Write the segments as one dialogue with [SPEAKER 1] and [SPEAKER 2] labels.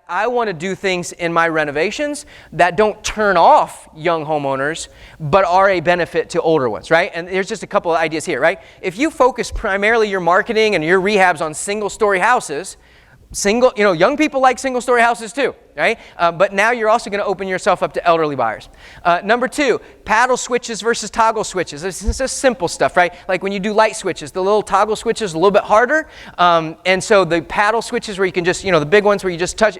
[SPEAKER 1] I want to do things in my renovations that don't turn off young homeowners, but are a benefit to older ones, right? And there's just a couple of ideas here, right? If you focus primarily your marketing and your rehabs on single-story houses, young people like single-story houses too, right? But now you're also going to open yourself up to elderly buyers. Number 2, paddle switches versus toggle switches. This is just simple stuff, right? Like when you do light switches, the little toggle switches are a little bit harder. And so the paddle switches where you can just, the big ones where you just touch,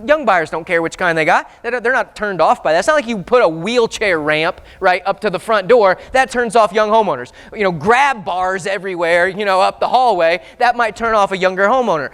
[SPEAKER 1] young buyers don't care which kind they got. They're not turned off by that. It's not like you put a wheelchair ramp, right, up to the front door. That turns off young homeowners. Grab bars everywhere, up the hallway. That might turn off a younger homeowner.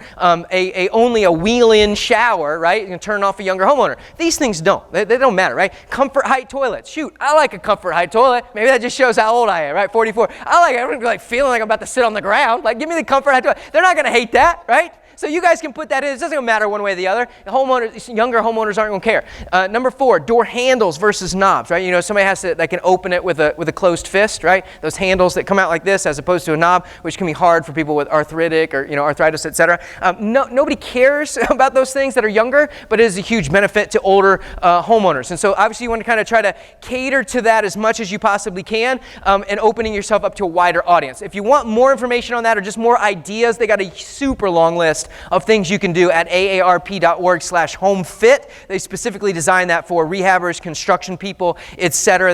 [SPEAKER 1] Only a wheel-in shower, right? You can turn off a younger homeowner. These things don't. They don't matter, right? Comfort height toilets. Shoot, I like a comfort height toilet. Maybe that just shows how old I am, right? 44. I like it. I'm like feeling like I'm about to sit on the ground. Like, give me the comfort height toilet. They're not going to hate that, right? So you guys can put that in. It doesn't matter one way or the other. Younger homeowners aren't going to care. Number 4, door handles versus knobs, right? Somebody that can open it with a closed fist, right? Those handles that come out like this as opposed to a knob, which can be hard for people with arthritic or, arthritis, etc. Nobody cares about those things that are younger, but it is a huge benefit to older homeowners. And so obviously you want to kind of try to cater to that as much as you possibly can and opening yourself up to a wider audience. If you want more information on that or just more ideas, they got a super long list of things you can do at aarp.org/homefit. They specifically designed that for rehabbers, construction people, etc.